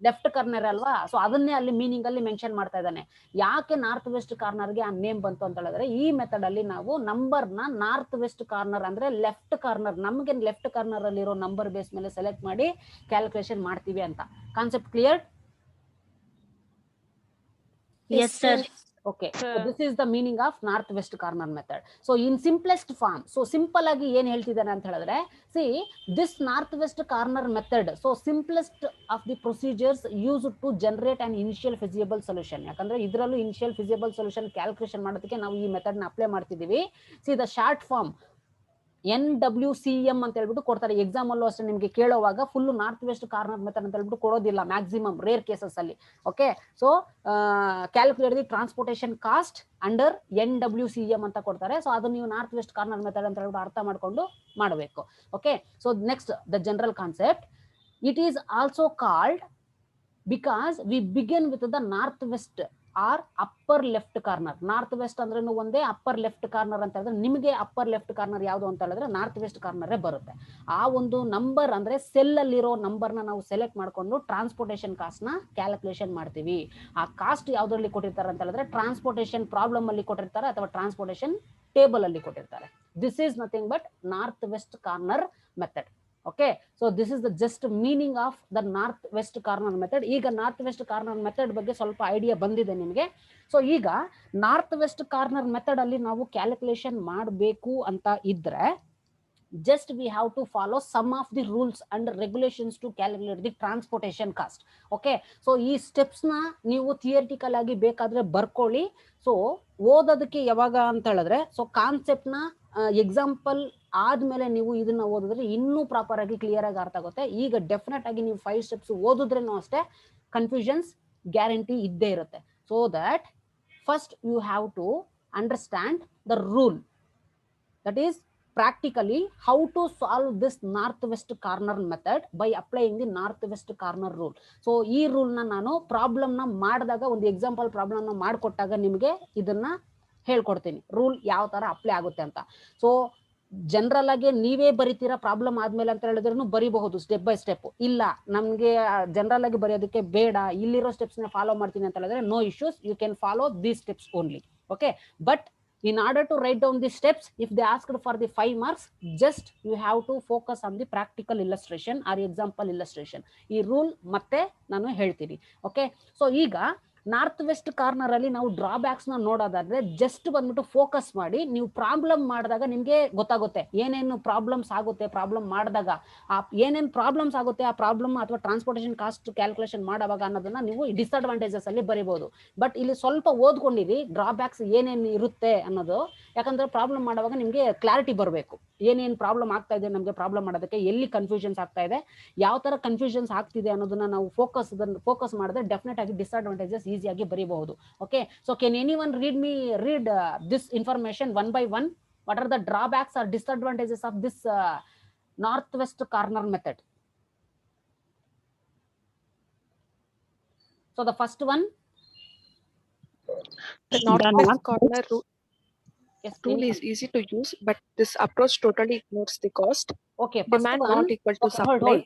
ಲೆಫ್ಟ್ ಕಾರ್ನರ್ ಅಲ್ವಾ? ಸೊ ಅದನ್ನೇ ಅಲ್ಲಿ ಮೀನಿಂಗ್ ಅಲ್ಲಿ ಮೆನ್ಷನ್ ಮಾಡ್ತಾ ಇದ್ದಾನೆ. ಯಾಕೆ ನಾರ್ತ್ ವೆಸ್ಟ್ ಕಾರ್ನರ್ಗೆ ಆ ನೇಮ್ ಬಂತು ಅಂತ ಹೇಳಿದ್ರೆ ಈ ಮೆಥಡ್ ಅಲ್ಲಿ ನಾವು ನಂಬರ್ ನ ನಾರ್ತ್ ವೆಸ್ಟ್ ಕಾರ್ನರ್ ಅಂದ್ರೆ ಲೆಫ್ಟ್ ಕಾರ್ನರ್, ನಮ್ಗೆ ಲೆಫ್ಟ್ ಕಾರ್ನರ್ ಅಲ್ಲಿರೋ ನಂಬರ್ ಬೇಸ್ ಮೇಲೆ ಸೆಲೆಕ್ಟ್ ಮಾಡಿ ಕ್ಯಾಲ್ಕುಲೇಷನ್ ಮಾಡ್ತೀವಿ ಅಂತ. Concept clear? Yes, sir. Okay, so this is the meaning of north west corner method. So in simplest form, so simple agi ಏನು ಹೇಳ್ತಿದ್ದಾನೆ ಅಂತ ಹೇಳಿದ್ರೆ, see this north west corner method, so simplest of the procedures used to generate an initial feasible solution. ಯಾಕಂದ್ರೆ ಇದರಲ್ಲೂ initial feasible solution calculation ಮಾಡೋದಕ್ಕೆ ನಾವು ಈ method ನ ಅಪ್ಲೈ ಮಾಡ್ತಿದೀವಿ. see the short form NWCM ಅಂತ ಹೇಳ್ಬಿಟ್ಟು ಕೊಡ್ತಾರೆ ಎಕ್ಸಾಮ್ ಅಲ್ಲೂ ಅಷ್ಟೇ. ನಿಮ್ಗೆ ಕೇಳುವಾಗ full north west corner method ಅಂತ ಹೇಳ್ಬಿಟ್ಟು ಕೊಡೋದಿಲ್ಲ ಮ್ಯಾಕ್ಸಿಮಮ್ ರೇರ್ ಕೇಸಸ್ ಅಲ್ಲಿ. Okay, so calculate the transportation cost under NWCM ಅಂತ ಕೊಡ್ತಾರೆ. ಸೊ ಅದು ನೀವು ನಾರ್ತ್ ವೆಸ್ಟ್ ಕಾರ್ನರ್ ಮೆಥಡ್ ಅಂತ ಹೇಳ್ಬಿಟ್ಟು ಅರ್ಥ ಮಾಡ್ಕೊಂಡು ಮಾಡಬೇಕು. Okay, so next the general concept. It is also called because we begin with the north west or upper left corner. North west ಅಂದ್ರೆ ಒಂದೇ, ಅಪ್ಪರ್ ಲೆಫ್ಟ್ ಕಾರ್ನರ್ ಅಂತ ಹೇಳಿದ್ರೆ ನಿಮಗೆ ಅಪ್ಪರ್ ಲೆಫ್ಟ್ ಕಾರ್ನರ್ ಯಾವುದು ಅಂತ ಹೇಳಿದ್ರೆ ನಾರ್ತ್ ವೆಸ್ಟ್ ಕಾರ್ನರೇ ಬರುತ್ತೆ. ಆ ಒಂದು ನಂಬರ್ ಅಂದ್ರೆ ಸೆಲ್ ಅಲ್ಲಿರೋ ನಂಬರ್ ನ ನಾವು ಸೆಲೆಕ್ಟ್ ಮಾಡ್ಕೊಂಡು ಟ್ರಾನ್ಸ್ಪೋರ್ಟೇಷನ್ ಕಾಸ್ಟ್ ನ ಕ್ಯಾಲ್ಕುಲೇಷನ್ ಮಾಡ್ತೀವಿ. ಆ ಕಾಸ್ಟ್ ಯಾವ್ದ್ರಲ್ಲಿ ಕೊಟ್ಟಿರ್ತಾರೆ ಅಂತ ಹೇಳಿದ್ರೆ ಟ್ರಾನ್ಸ್ಪೋರ್ಟೇಷನ್ ಪ್ರಾಬ್ಲಮ್ ಅಲ್ಲಿ ಕೊಟ್ಟಿರ್ತಾರೆ ಅಥವಾ ಟ್ರಾನ್ಸ್ಪೋರ್ಟೇಷನ್ ಟೇಬಲ್ ಅಲ್ಲಿ ಕೊಟ್ಟಿರ್ತಾರೆ. This is nothing but north west corner method. Okay, so this is the just meaning of the north west corner method. ಈಗ ನಾರ್ತ್ ವೆಸ್ಟ್ ಕಾರ್ನರ್ ಮೆಥಡ್ ಬಗ್ಗೆ ಸ್ವಲ್ಪ ಐಡಿಯಾ ಬಂದಿದೆ ನಿಮಗೆ. ಸೊ ಈಗ ನಾರ್ತ್ ವೆಸ್ಟ್ ಕಾರ್ನರ್ ಮೆಥಡ್ ಅಲ್ಲಿ ನಾವು calculation ಮಾಡಬೇಕು ಅಂತ ಇದ್ರೆ just we have to follow some of the rules and regulations to calculate the transportation cost. okay, so ಈ ಸ್ಟೆಪ್ಸ್ ನ ನೀವು ಥಿಯರಿಟಿಕಲ್ ಆಗಿ ಬೇಕಾದ್ರೆ ಬರ್ಕೊಳ್ಳಿ. ಸೊ ಓದೋದಕ್ಕೆ ಯಾವಾಗ ಅಂತ ಹೇಳಿದ್ರೆ ಸೊ ಕಾನ್ಸೆಪ್ಟ್ ನ ಎಕ್ಸಾಂಪಲ್ ಆದ್ಮೇಲೆ ನೀವು ಇದನ್ನ ಓದಿದ್ರೆ ಇನ್ನೂ ಪ್ರಾಪರ್ ಆಗಿ ಕ್ಲಿಯರ್ ಆಗಿ ಅರ್ಥ ಆಗುತ್ತೆ. ಈಗ ಡೆಫಿನೆಟ್ ಆಗಿ ನೀವು 5 ಸ್ಟೆಪ್ಸ್ ಓದಿದ್ರೇನು ಅಷ್ಟೇ ಕನ್ಫ್ಯೂಷನ್ಸ್ ಗ್ಯಾರಂಟಿ ಇದ್ದೇ ಇರುತ್ತೆ. So that first you have to understand the rule, that is practically how to solve this north west corner method by applying the north west corner rule. so ಈ rule ನ ನಾನು problem ನ ಮಾಡಿದಾಗ ಒಂದು example problem ನ ಮಾಡಿಕೊಟ್ಟಾಗ ನಿಮಗೆ ಇದನ್ನ ಹೇಳ್ಕೊಡ್ತೀನಿ ರೂಲ್ ಯಾವ ತರ ಅಪ್ಲೈ ಆಗುತ್ತೆ ಅಂತ. ಸೊ ಜನರಲ್ ಆಗಿ ನೀವೇ ಬರಿತೀರಾ ಪ್ರಾಬ್ಲಮ್ ಆದ್ಮೇಲೆ ಅಂತ ಹೇಳಿದ್ರು ಬರಿಬಹುದು ಸ್ಟೆಪ್ ಬೈ ಸ್ಟೆಪ್. ಇಲ್ಲ ನಮ್ಗೆ ಜನರಲ್ ಆಗಿ ಬರೆಯೋದಕ್ಕೆ ಬೇಡ, ಇಲ್ಲಿರೋ ಸ್ಟೆಪ್ಸ್ ನ ಫಾಲೋ ಮಾಡ್ತೀನಿ ಅಂತ ಹೇಳಿದ್ರೆ no issues, you can follow these steps only. Okay, but in order to write down the steps, if they asked for the 5 marks, just you have to focus on the practical illustration or example illustration. ಈ rule ಮತ್ತೆ ನಾನು ಹೇಳ್ತೀನಿ. Okay, so ಈಗ north west corner ಅಲ್ಲಿ ನಾವು drawbacks ನ ನೋಡೋದಾದ್ರೆ just ಬಂದ್ಬಿಟ್ಟು ಫೋಕಸ್ ಮಾಡಿ ನೀವು ಪ್ರಾಬ್ಲಮ್ ಮಾಡಿದಾಗ ನಿಮ್ಗೆ ಗೊತ್ತಾಗುತ್ತೆ ಏನೇನು ಪ್ರಾಬ್ಲಮ್ಸ್ ಆಗುತ್ತೆ. ಪ್ರಾಬ್ಲಮ್ ಮಾಡಿದಾಗ ಆ ಏನೇನು ಪ್ರಾಬ್ಲಮ್ಸ್ ಆಗುತ್ತೆ ಆ ಪ್ರಾಬ್ಲಮ್ ಅಥವಾ ಟ್ರಾನ್ಸ್ಪೋರ್ಟೇಷನ್ ಕಾಸ್ಟ್ ಕ್ಯಾಲ್ಕುಲೇಷನ್ ಮಾಡುವಾಗ ಅನ್ನೋದನ್ನ ನೀವು ಡಿಸ್ಅಡ್ವಾಂಟೇಜಸ್ ಅಲ್ಲಿ ಬರೀಬಹುದು. ಬಟ್ ಇಲ್ಲಿ ಸ್ವಲ್ಪ ಓದ್ಕೊಂಡಿರಿ ಡ್ರಾಬ್ಯಾಕ್ಸ್ ಏನೇನು ಇರುತ್ತೆ ಅನ್ನೋದು. ಯಾಕಂದ್ರೆ ಪ್ರಾಬ್ಲಮ್ ಮಾಡುವಾಗ ನಿಮ್ಗೆ ಕ್ಲಾರಿಟಿ ಬರಬೇಕು, ಏನೇನು ಪ್ರಾಬ್ಲಮ್ ಆಗ್ತಾ ಇದೆ ನಮ್ಗೆ ಪ್ರಾಬ್ಲಮ್ ಮಾಡೋದಕ್ಕೆ, ಎಲ್ಲಿ ಕನ್ಫ್ಯೂಷನ್ಸ್ ಆಗ್ತಾ ಇದೆ, ಯಾವ ತರ ಕನ್ಫ್ಯೂಷನ್ಸ್ ಆಗ್ತಿದೆ ಅನ್ನೋದನ್ನ ನಾವು ಫೋಕಸ್ ಮಾಡಿದ್ರೆ ಡೆಫಿನೆಟ್ ಆಗಿ ಡಿಸ್ಅಡ್ವಾಂಟೇಜಸ್ ಈಸಿಯಾಗಿ ಬರೀಬಹುದು. Okay, so can anyone read this information one by one? What are the drawbacks or disadvantages of this northwest corner method? So the first one, the northwest corner yes, rule is easy to use, but this approach totally ignores the cost. okay, Demand not equal to okay, supply.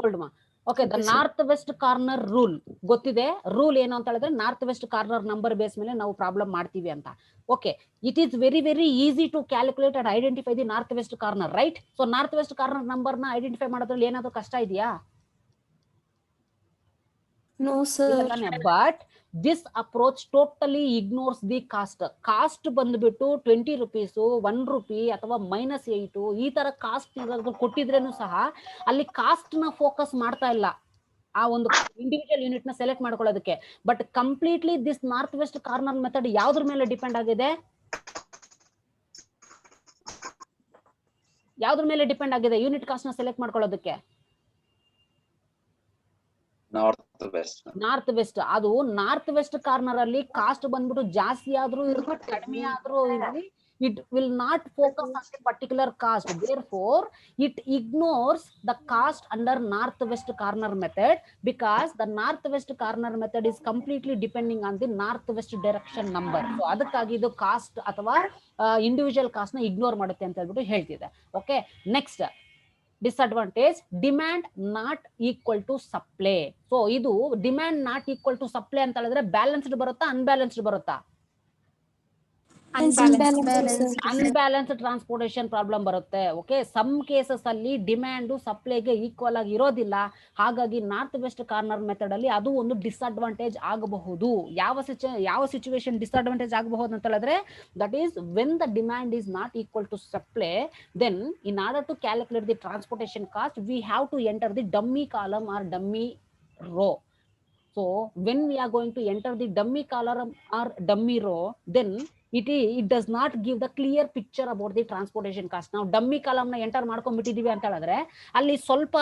hold ma. Okay, the north west corner rule ಗೊತ್ತಿದೆ. Rule ಏನು ಅಂತ ಹೇಳಿದ್ರೆ north west corner number base ಮೇಲೆ ನಾವು problem ಮಾಡ್ತೀವಿ ಅಂತ. Okay, it is very very easy to calculate and identify the north west corner, right? So north west corner number ನ identify ಮಾಡೋದ್ರಲ್ಲಿ ಏನಾದ್ರು ಕಷ್ಟ ಇದೆಯಾ? No, sir. But this approach totally ignores the cost. Cost ಬಂದ್ಬಿಟ್ಟು 20 rupees, 1 rupee ಅಥವಾ -8 ಈ ತರ cost ಕೊಟ್ಟಿದ್ರೇನು ಸಹ ಅಲ್ಲಿ ಕಾಸ್ಟ್ ನ ಫೋಕಸ್ ಮಾಡ್ತಾ ಇಲ್ಲ ಆ ಒಂದು ಇಂಡಿವಿಜುವಲ್ ಯೂನಿಟ್ ನ ಸೆಲೆಕ್ಟ್ ಮಾಡ್ಕೊಳ್ಳೋದಕ್ಕೆ. But completely this north west corner method ಯಾವ್ದ್ರ ಮೇಲೆ ಡಿಪೆಂಡ್ ಆಗಿದೆ? ಯಾವ್ದ್ರ ಮೇಲೆ ಡಿಪೆಂಡ್ ಆಗಿದೆ ಯೂನಿಟ್ ಕಾಸ್ಟ್ ನ ಸೆಲೆಕ್ಟ್ ಮಾಡ್ಕೊಳ್ಳೋದಕ್ಕೆ? North west. ಅದು ನಾರ್ತ್ ವೆಸ್ಟ್ ಕಾರ್ನರ್ ಅಲ್ಲಿ ಕಾಸ್ಟ್ ಬಂದ್ಬಿಟ್ಟು ಜಾಸ್ತಿ ಆದ್ರೂ ಇರ್ಲಿ ಕಡಿಮೆ ಆದ್ರೂ ಇರ್ಲಿ it will not focus on the particular caste. Therefore, it ignores the caste under northwest corner method, because the northwest corner method is completely depending on the northwest direction number. So ಅದಕ್ಕಾಗಿ ಇದು cost ಅಥವಾ individual cost ನ ignore ಮಾಡುತ್ತೆ ಅಂತ ಹೇಳ್ಬಿಟ್ಟು ಹೇಳ್ತಿದೆ. Okay, next disadvantage, demand not equal to supply. So ಇದು demand not equal to supply ಅಂತ ಹೇಳಿದ್ರೆ ಬ್ಯಾಲೆನ್ಸ್ಡ್ ಬರುತ್ತಾ ಅನ್ಬ್ಯಾಲೆನ್ಸ್ಡ್ ಬರುತ್ತಾ? ಅನ್ಬ್ಯಾಲೆನ್ಸ್ ಟ್ರಾನ್ಸ್ಪೋರ್ಟೇಷನ್ ಪ್ರಾಬ್ಲಮ್ ಬರುತ್ತೆ. ಓಕೆ, ಸಮ್ ಕೇಸಸ್ ಅಲ್ಲಿ ಡಿಮ್ಯಾಂಡ್ ಸಪ್ಲೈಗೆ ಈಕ್ವಲ್ ಆಗಿ ಇರೋದಿಲ್ಲ. ಹಾಗಾಗಿ ನಾರ್ತ್ ವೆಸ್ಟ್ ಕಾರ್ನರ್ ಮೆಥಡ್ ಅಲ್ಲಿ ಅದು ಒಂದು ಡಿಸ್ಅಡ್ವಾಂಟೇಜ್ ಆಗಬಹುದು. ಯಾವ ಸಿಚುವೇಶನ್ ಡಿಸ್ಅಡ್ವಾಂಟೇಜ್ ಆಗಬಹುದು ಅಂತ ಹೇಳಿದ್ರೆ, that is when the demand is not equal to supply, then in order to calculate the transportation cost we have to enter the dummy column or dummy row. So when we are going to enter the dummy column or dummy row, then it does not give the clear picture about the transportation cost. ನಾವು dummy column ನ enter ಮಾಡ್ಕೊಂಡ್ಬಿಟ್ಟಿದೀವಿ ಅಂತ ಹೇಳಿದ್ರೆ ಅಲ್ಲಿ ಸ್ವಲ್ಪ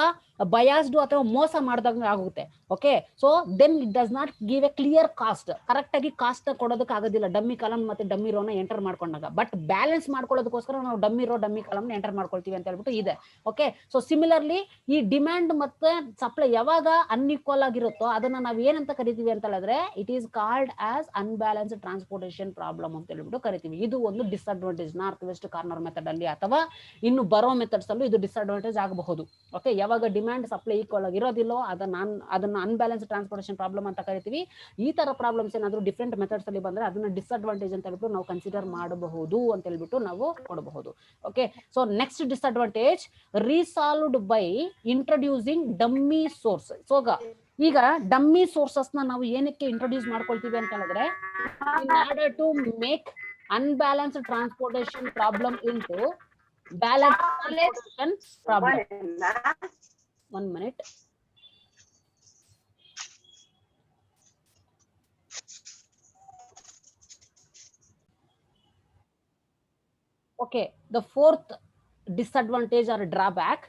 biased ಅಥವಾ ಮೋಸ ಮಾಡ್ದಂಗೆ ಆಗುತ್ತೆ. Okay, so then it does not give a clear cost. Correct ಆಗಿ ಕಾಸ್ಟ್ ಕೊಡೋದಕ್ಕೆ ಆಗೋದಿಲ್ಲ ಡಮ್ಮಿ ಕಾಲಮ್ ಮತ್ತೆ ಡಮ್ಮಿ ರೋನ ಎಂಟರ್ ಮಾಡ್ಕೊಂಡಾಗ. ಬಟ್ ಬ್ಯಾಲೆನ್ಸ್ ಮಾಡ್ಕೊಳ್ಳೋದಕ್ಕೋಸ್ಕರ ನಾವು ಡಮ್ಮಿ ರೋ ಡಮ್ಮಿ ಕಾಲಮ್ ನ ಎಂಟರ್ ಮಾಡ್ಕೊಳ್ತೀವಿ ಅಂತ ಹೇಳ್ಬಿಟ್ಟು ಇದೆ. ಓಕೆ, ಸೊ ಸಿಮಿಲರ್ಲಿ ಈ ಡಿಮ್ಯಾಂಡ್ ಮತ್ತೆ ಸಪ್ಲೈ ಯಾವಾಗ ಅನ್ಇಕ್ವಲ್ ಆಗಿರುತ್ತೋ ಅದನ್ನ ನಾವು ಏನಂತ ಕರಿತೀವಿ ಅಂತ ಹೇಳಿದ್ರೆ, it is called as unbalanced transportation problem ಅಂತ ಹೇಳ್ಬಿಟ್ಟು ಕರಿತೀವಿ. ಇದು ಒಂದು disadvantage north west corner method ಅಲ್ಲಿ, ಅಥವಾ ಇನ್ನು ಬರೋ ಮೆಥಡ್ಸ್ ಅಲ್ಲೂ ಇದು ಡಿಸ್ಅಡ್ವಾಂಟೇಜ್ ಆಗಬಹುದು. ಓಕೆ, ಯಾವಾಗ ಡಿಮ್ಯಾಂಡ್ ಸಪ್ಲೈ ಈಕ್ವಲ್ ಆಗಿರೋದಿಲ್ಲೋ ಅದನ್ನ ಅನ್ಬ್ಯಾಲೆನ್ಸ್ ಟ್ರಾನ್ಸ್ಪೋರ್ಟೇಷನ್ ಪ್ರಾಬ್ಲಮ್ ಅಂತ ಕರಿತೀವಿ. ಈ ತರ ಪ್ರಾಬ್ಲಮ್ಸ್ ಏನಾದ್ರು ಡಿಫ್ರೆಂಟ್ ಮೆಥಡ್ಸ್ ಅಲ್ಲಿ ಬಂದ್ರೆ ಅದನ್ನ ಡಿಸ್ಅಡ್ವಾಂಟೇಜ್ ಅಂತ ಹೇಳ್ಬಿಟ್ಟು ನಾವು ಕನ್ಸಿಡರ್ ಮಾಡಬಹುದು ಅಂತ ಹೇಳ್ಬಿಟ್ಟು ನಾವು ಕೊಡಬಹುದು. Okay, so next disadvantage, resolved by introducing dummy source. So ಈಗ ಡಮ್ಮಿ ಸೋರ್ಸಸ್ ನ ನಾವು ಏನಕ್ಕೆ ಇಂಟ್ರೊಡ್ಯೂಸ್ ಮಾಡ್ಕೊಳ್ತೀವಿ ಅಂತ ಹೇಳಿದ್ರೆ, in order to make unbalanced transportation problem into balanced transportation problem. 1 minute. Okay, the fourth disadvantage or drawback,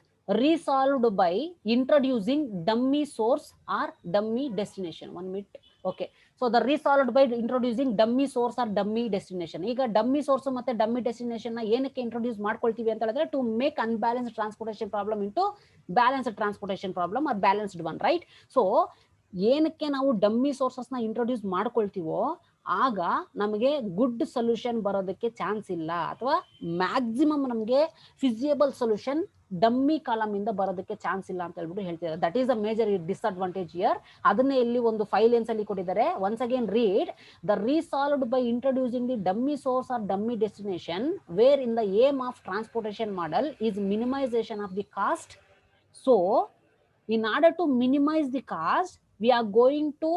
resolved by introducing dummy source or dummy destination. 1 minute. Okay, so the resolved by introducing dummy source or dummy destination. ಈಗ dummy source ಮತ್ತೆ dummy destination ನ ಏನಕ್ಕೆ introduce ಮಾಡ್ಕೊಳ್ತೀವಿ ಅಂತ ಹೇಳಿದ್ರೆ, to make unbalanced transportation problem into balanced transportation problem or balanced one, right? So ಏನಕ್ಕೆ ನಾವು dummy sources ನ ಇಂಟ್ರೊಡ್ಯೂಸ್ ಮಾಡ್ಕೊಳ್ತೀವೋ ಆಗ ನಮಗೆ ಗುಡ್ ಸೊಲ್ಯೂಷನ್ ಬರೋದಕ್ಕೆ ಚಾನ್ಸ್ ಇಲ್ಲ, ಅಥವಾ ಮ್ಯಾಕ್ಸಿಮಮ್ ನಮಗೆ ಫಿಸಿಯಬಲ್ ಸೊಲ್ಯೂಷನ್ ಡಮ್ಮಿ ಕಾಲಮ್ ಇಂದ ಬರೋದಕ್ಕೆ ಚಾನ್ಸ್ ಇಲ್ಲ ಅಂತ ಹೇಳ್ಬಿಟ್ಟು ಹೇಳ್ತಿದ್ದಾರೆ. That is a major disadvantage here. ಅದನ್ನೇ ಇಲ್ಲಿ ಒಂದು 5 ಲೈನ್ಸ್ ಅಲ್ಲಿ ಕೊಟ್ಟಿದ್ದಾರೆ. Once again read, the resolved by introducing the dummy source or dummy destination where in the aim of transportation model is minimisation of the cost. So in order to minimize the cost, we are going to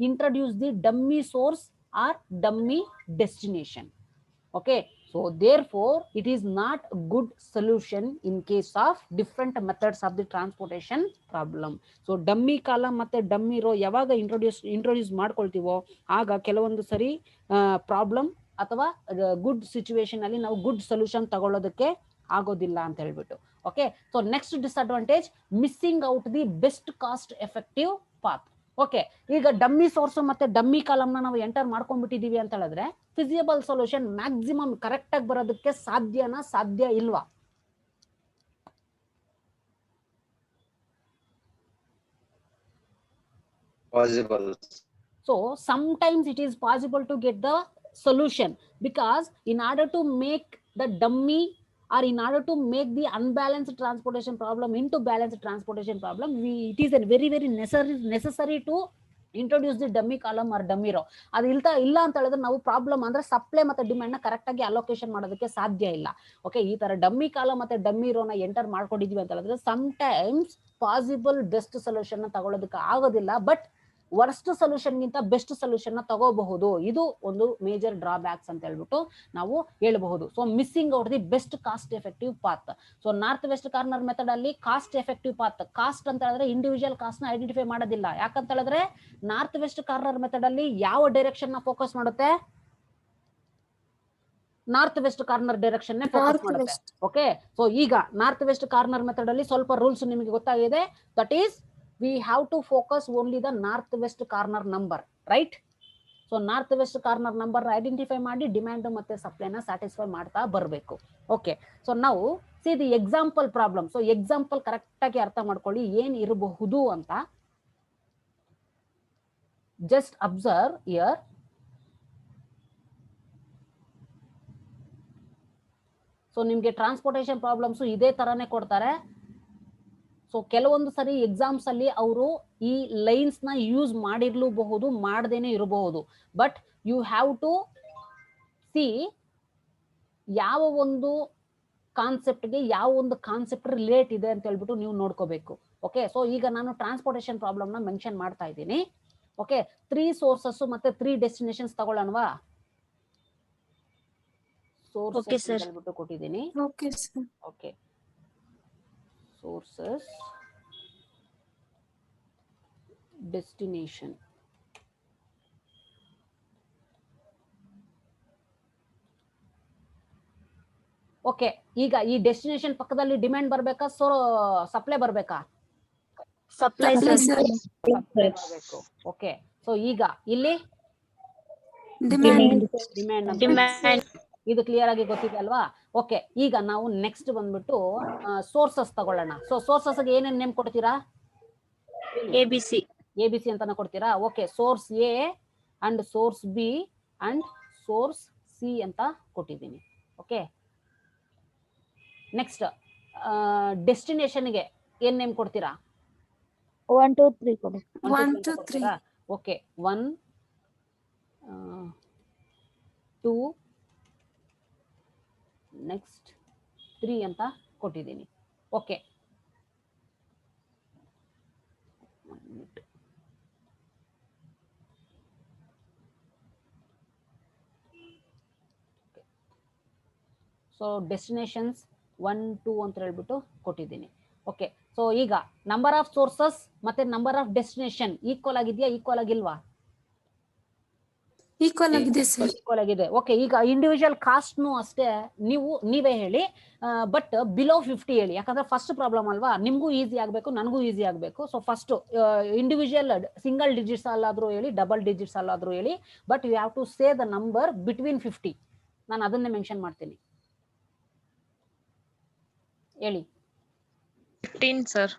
introduce the dummy source or dummy destination. Okay, so therefore it is not a good solution in case of different methods of the transportation problem. So dummy column ಮತ್ತೆ dummy row ಯಾವಾಗ introduce ಮಾಡ್ಕೊಳ್ತೀವೋ ಆಗ ಕೆಲವೊಂದು ಸರಿ problem ಅಥವಾ good situation ಅಲ್ಲಿ ನಾವು good solution ತಗೊಳ್ಳೋದಕ್ಕೆ ಆಗೋದಿಲ್ಲ ಅಂತ ಹೇಳ್ಬಿಟ್ಟು. Okay, so next disadvantage, missing out the best cost effective path. Okay, ಈಗ ಡಮ್ಮಿ ಸೋರ್ಸ್ ಮತ್ತೆ ಡಮ್ಮಿ ಕಾಲಮ್ ನ ನಾವು ಎಂಟರ್ ಮಾಡ್ಕೊಂಡ್ಬಿಟ್ಟಿದೀವಿ ಅಂತ ಹೇಳಿದ್ರೆ ಫಿಸಿಯಬಲ್ ಸೊಲ್ಯೂಷನ್ ಮ್ಯಾಕ್ಸಿಮಮ್ ಕರೆಕ್ಟ್ ಆಗಿ ಬರೋದಕ್ಕೆ ಸಾಧ್ಯ ಇಲ್ವಾ? Possible. So sometimes it is possible to get the solution, because in order to make the dummy or in order to make the unbalanced transportation problem into balanced transportation problem, it is a very necessary to introduce the dummy column or dummy row. ಅದು ಇಲ್ಲ ಅಂತ ಹೇಳಿದ್ರೆ ನಾವು problem ಅಂದ್ರೆ supply ಮತ್ತೆ demand ನ correct ಆಗಿ allocation ಮಾಡೋದಕ್ಕೆ ಸಾಧ್ಯ ಇಲ್ಲ. ಓಕೆ, ಈ ತರ ಡಮ್ಮಿ ಕಾಲಮ್ ಮತ್ತೆ ಡಮ್ಮಿ ರೋ ನ ಎಂಟರ್ ಮಾಡ್ಕೊಂಡಿದೀವಿ ಅಂತ ಹೇಳಿದ್ರೆ ಸಮ್ಟೈಮ್ಸ್ ಪಾಸಿಬಲ್ ಬೆಸ್ಟ್ ಸೊಲ್ಯೂಷನ್ ನ ತಗೊಳ್ಳೋದಕ್ಕೆ ಆಗೋದಿಲ್ಲ, ಬಟ್ ವರ್ಸ್ಟ್ ಸೊಲ್ಯೂಷನ್ ಗಿಂತ ಬೆಸ್ಟ್ ಸೊಲ್ಯೂಷನ್ ನ ತಗೋಬಹುದು. ಇದು ಒಂದು ಮೇಜರ್ ಡ್ರಾಬ್ಯಾಕ್ಸ್ ಅಂತ ಹೇಳ್ಬಿಟ್ಟು ನಾವು ಹೇಳಬಹುದು. So missing out the best cost effective path. So north west corner method ಅಲ್ಲಿ ಕಾಸ್ಟ್ ಎಫೆಕ್ಟಿವ್ ಪಾತ್, ಕಾಸ್ಟ್ ಅಂತ ಹೇಳಿದ್ರೆ ಇಂಡಿವಿಜುವಲ್ ಕಾಸ್ಟ್ ನ ಐಡೆಂಟಿಫೈ ಮಾಡೋದಿಲ್ಲ. ಯಾಕಂತ ಹೇಳಿದ್ರೆ ನಾರ್ತ್ ವೆಸ್ಟ್ ಕಾರ್ನರ್ ಮೆಥಡ್ ಅಲ್ಲಿ ಯಾವ ಡೈರೆಕ್ಷನ್ ನ ಫೋಕಸ್ ಮಾಡುತ್ತೆ? ನಾರ್ತ್ ವೆಸ್ಟ್ ಕಾರ್ನರ್ ಡೈರೆಕ್ಷನ್ ನೇ ಫೋಕಸ್ ಮಾಡುತ್ತೆ. ಓಕೆ, ಸೊ ಈಗ ನಾರ್ತ್ ವೆಸ್ಟ್ ಕಾರ್ನರ್ ಮೆಥಡ್ ಅಲ್ಲಿ ಸ್ವಲ್ಪ ರೂಲ್ಸ್ ನಿಮಗೆ ಗೊತ್ತಾಗಿದೆ. That is we have to focus only the northwest corner number, right? So so north west corner number identify ಮಾಡಿ demand ಮತ್ತೆ ಸಪ್ಲೈನ ಸ್ಯಾಟಿಸ್ಫೈ ಮಾಡ್ತಾ ಬರಬೇಕು. ಓಕೆ, ಸೊ ನಾವು see the example problem. So example correct ಆಗಿ ಅರ್ಥ ಮಾಡ್ಕೊಳ್ಳಿ ಏನ್ ಇರಬಹುದು ಅಂತ. Just observe here. ಸೊ ನಿಮ್ಗೆ ಟ್ರಾನ್ಸ್ಪೋರ್ಟೇಷನ್ ಪ್ರಾಬ್ಲಮ್ಸ್ ಇದೇ ತರಾನೇ ಕೊಡ್ತಾರೆ. ಸೊ ಕೆಲವೊಂದು ಸರಿ ಎಕ್ಸಾಮ್ಸ್ ಅಲ್ಲಿ ಅವರು ಈ ಲೈನ್ಸ್ ನ ಯೂಸ್ ಮಾಡಿರ್ಲೂಬಹುದು, ಮಾಡದೇನೆ ಇರಬಹುದು. But you have to see ಯಾವ ಒಂದು ಕಾನ್ಸೆಪ್ಟ್ಗೆ ಯಾವ ಒಂದು ಕಾನ್ಸೆಪ್ಟ್ ರಿಲೇಟ್ ಇದೆ ಅಂತ ಹೇಳ್ಬಿಟ್ಟು ನೀವು ನೋಡ್ಕೋಬೇಕು. ಓಕೆ, ಸೊ ಈಗ ನಾನು ಟ್ರಾನ್ಸ್ಪೋರ್ಟೇಷನ್ ಪ್ರಾಬ್ಲಮ್ ನ ಮೆನ್ಷನ್ ಮಾಡ್ತಾ ಇದ್ದೀನಿ. ಓಕೆ, 3 ಸೋರ್ಸಸ್ ಮತ್ತೆ 3 ಡೆಸ್ಟಿನೇಷನ್ಸ್ ತಗೊಳ್ಳೋಣವಾ? ಸೋರ್ಸಸ್ ಹೇಳ್ಬಿಟ್ಟು ಕೊಟ್ಟಿದ್ದೀನಿ. Okay, sir. Okay, sources, destination. Okay, ಈಗ ಈ ಡೆಸ್ಟಿನೇಷನ್ ಪಕ್ಕದಲ್ಲಿ ಡಿಮ್ಯಾಂಡ್ ಬರ್ಬೇಕಾ ಸಪ್ಲೈ ಬರ್ಬೇಕಾ? Supply, Supply, sir. sir. Supply ಬರಬೇಕು. ಓಕೆ, ಸೊ ಈಗ ಇಲ್ಲಿ Demand. ಡಿಮ್ಯಾಂಡ್ ಅಂತ Demand. ಇದು ಕ್ಲಿಯರ್ ಆಗಿ ಗೊತ್ತಿದೆ ಅಲ್ವಾ? ಓಕೆ, ಈಗ ನಾವು ನೆಕ್ಸ್ಟ್ ಬಂದ್ಬಿಟ್ಟು ಸೋರ್ಸಸ್ ತಗೊಳ್ಳೋಣ. ಸೊ ಸೋರ್ಸಸ್ ಏನೇನ್ ನೇಮ್ ಕೊಡ್ತೀರಾ? ABC. ABC ಅಂತಾನೆ ಕೊಡ್ತೀರಾ? Okay, source A and source B and source C ಅಂತ ಕೊಟ್ಟಿದ್ದೀನಿ. ಓಕೆ, ನೆಕ್ಸ್ಟ್ ಡೆಸ್ಟಿನೇಷನ್ಗೆ ಏನ್ ನೇಮ್ ಕೊಡ್ತೀರಾ? 1, 2, 3 ಕೊಡಿ. 1, 2, 3. ಓಕೆ, 1 2 ನೆಕ್ಸ್ಟ್ 3 ಅಂತ ಕೊಟ್ಟಿದ್ದೀನಿ. ಓಕೆ, ಸೊ ಡೆಸ್ಟಿನೇಷನ್ಸ್ 1, 2 ಅಂತ ಹೇಳ್ಬಿಟ್ಟು ಕೊಟ್ಟಿದ್ದೀನಿ. ಓಕೆ, ಸೊ ಈಗ ನಂಬರ್ ಆಫ್ ಸೋರ್ಸಸ್ ಮತ್ತೆ ನಂಬರ್ ಆಫ್ ಡೆಸ್ಟಿನೇಷನ್ ಈಕ್ವಲ್ ಆಗಿದೆಯಾ, ಈಕ್ವಲ್ ಆಗಿಲ್ವಾ? Equal ಆಗಿದೆ sir. ಈಕ್ವಲ್ ಆಗಿದೆ. ಓಕೆ, ಈಗ ಇಂಡಿವಿಜುವಲ್ ಕಾಸ್ಟ್ ಅಷ್ಟೇ ನೀವೇ ಹೇಳಿ, ಬಟ್ ಬಿಲೋ 50 ಹೇಳಿ. ಯಾಕಂದ್ರೆ ಫಸ್ಟ್ ಪ್ರಾಬ್ಲಮ್ ಅಲ್ವಾ, ನಿಮ್ಗೂ ಈಸಿ ಆಗ್ಬೇಕು, ನನಗೂ ಈಸಿ ಆಗ್ಬೇಕು. So first individual single digits ಅಲ್ಲಾದ್ರೂ ಹೇಳಿ, ಡಬಲ್ ಡಿಜಿಟ್ಸ್ ಅಲ್ಲಾದ್ರೂ ಹೇಳಿ, but you have to say the number between 50. ನಾನು ಅದನ್ನೇ ಮೆನ್ಷನ್ ಮಾಡ್ತೀನಿ. ಹೇಳಿ. 15, sir.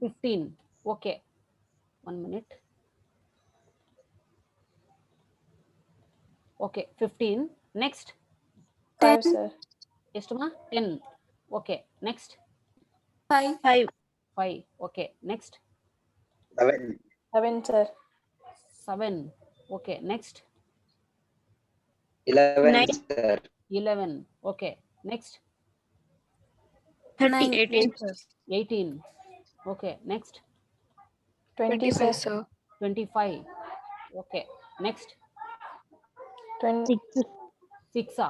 15. Okay, 1 minute. Okay, 15. Next 10, sir. ಎಷ್ಟು ಮಾ? 10. Okay, next 5, 5. Okay, next 7, sir. 7. Okay, next 11, 9. sir. 11. Okay, next 30. 18, sir. 18. Okay, next 25, sir. 25. Okay, next 20, 6.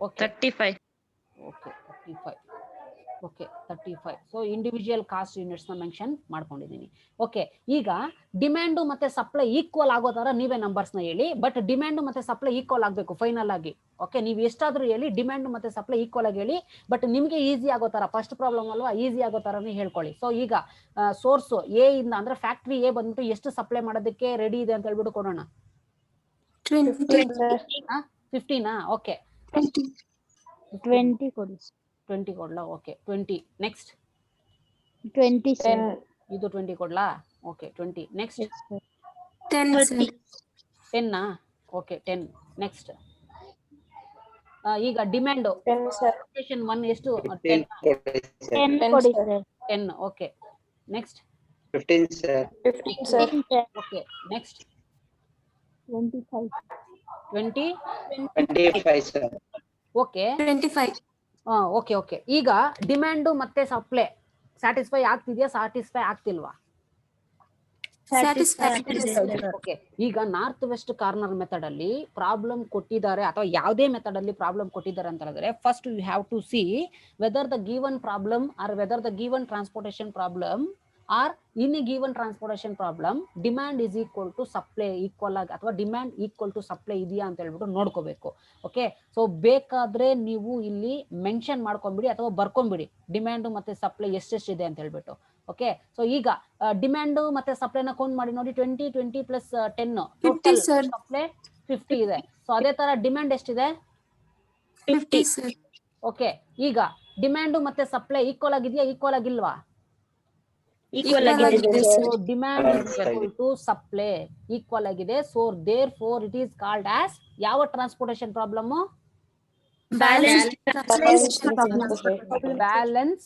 Okay 35. Okay 35. Okay 35. So individual cost units ನ mention ಮಾಡ್ಕೊಂಡಿದ್ದೀನಿ. Okay, ಈಗ demand ಮತ್ತೆ supply equal ಆಗೋ ತರ ನೀವೇ numbers ನ ಹೇಳಿ, ಬಟ್ ಡಿಮ್ಯಾಂಡ್ ಮತ್ತೆ ಸಪ್ಲೈ ಈಕ್ವಲ್ ಆಗಬೇಕು ಫೈನಲ್ ಆಗಿ. ಓಕೆ, ನೀವು ಎಷ್ಟಾದ್ರೂ ಹೇಳಿ, ಡಿಮ್ಯಾಂಡ್ ಮತ್ತೆ ಸಪ್ಲೈ ಈಕ್ವಲ್ ಆಗಿ ಹೇಳಿ, ಬಟ್ ನಿಮ್ಗೆ ಈಸಿ ಆಗೋ ತರ, ಫಸ್ಟ್ ಪ್ರಾಬ್ಲಮ್ ಅಲ್ವಾ, ಈಸಿ ಆಗೋ ತರನೇ ಹೇಳ್ಕೊಳ್ಳಿ. ಸೊ ಈಗ ಸೋರ್ಸ್ ಎ ಇಂದ ಅಂದ್ರೆ ಫ್ಯಾಕ್ಟ್ರಿ ಎ ಬಂದ್ಬಿಟ್ಟು ಎಷ್ಟು ಸಪ್ಲೈ ಮಾಡೋದಕ್ಕೆ ರೆಡಿ ಇದೆ ಅಂತ ಹೇಳ್ಬಿಟ್ಟು ಕೊಡೋಣ. 20, 15. ಓಕೆ, 20, 20 ಕೊಡಿ. 20 ಕೊಡ್ಲಾ? ಓಕೆ, 20. Next 20, sir. 10, ಇದು 20 ಕೊಡ್ಲಾ? Okay, 20. Next 10 sir. 10. Okay, 10. Next ಈಗ ಡಿಮ್ಯಾಂಡ್ 10, sir. 1 ಎಷ್ಟು? 15 ಕೊಡಿ, sir. 10 10, ಕೊಡಿ, sir. sir. 10. Okay, next 15, sir. 15, sir. 15, sir. Okay, next 25. 20. 25, sir. Okay, 25, okay. Okay, ಈಗ ಡಿಮ್ಯಾಂಡ್ ಮತ್ತೆ ಸಪ್ಲೈ ಸ್ಯಾಟಿಸ್ಫೈ ಆಗ್ತಿದ್ಯಾ, ಸ್ಯಾಟಿಸ್ಫೈ ಆಗ್ತಿಲ್ವಾ? satisfied sir. ಓಕೆ, ಈಗ ನಾರ್ತ್ ವೆಸ್ಟ್ ಕಾರ್ನರ್ ಮೆಥಡ್ ಅಲ್ಲಿ ಪ್ರಾಬ್ಲಮ್ ಕೊಟ್ಟಿದ್ದಾರೆ, ಅಥವಾ ಯಾವುದೇ ಮೆಥಡ್ ಅಲ್ಲಿ ಪ್ರಾಬ್ಲಮ್ ಕೊಟ್ಟಿದ್ದಾರೆ ಅಂತ ಹೇಳಿದ್ರೆ, first you have to see whether the given problem or whether the given transportation problem or in a given transportation problem demand is equal to supply equal ಆಗಿ, ಅಥವಾ ಡಿಮ್ಯಾಂಡ್ ಈಕ್ವಲ್ ಟು ಸಪ್ಲೈ ಇದೆಯಾ ಅಂತ ಹೇಳ್ಬಿಟ್ಟು ನೋಡ್ಕೋಬೇಕು. Okay, so ಬೇಕಾದ್ರೆ ನೀವು ಇಲ್ಲಿ mention ಮಾಡ್ಕೊಂಡ್ಬಿಡಿ ಅಥವಾ ಬರ್ಕೊಂಡ್ಬಿಡಿ ಡಿಮ್ಯಾಂಡ್ ಮತ್ತೆ ಸಪ್ಲೈ ಎಷ್ಟೆಷ್ಟಿದೆ ಅಂತ ಹೇಳ್ಬಿಟ್ಟು. ಓಕೆ ಸೊ ಈಗ ಡಿಮ್ಯಾಂಡ್ ಮತ್ತೆ ಸಪ್ಲೈನ ಕೌಂಟ್ ಮಾಡಿ ನೋಡಿ 20 ಪ್ಲಸ್ 10 50 sir. ಸಪ್ಲೈ 50 ಇದೆ. ಸೊ ಅದೇ ತರ ಡಿಮ್ಯಾಂಡ್ ಎಷ್ಟಿದೆ? 50 sir. ಓಕೆ ಈಗ ಡಿಮ್ಯಾಂಡ್ ಮತ್ತೆ ಸಪ್ಲೈ ಈಕ್ವಲ್ ಆಗಿದೆಯಾ ಈಕ್ವಲ್ ಆಗಿಲ್ವಾ? Equal ಆಗಿದೆ sir. Demand is equal to supply equal ಆಗಿದೆ. So therefore it is called as ಯಾವ transportation problem? Balanced balance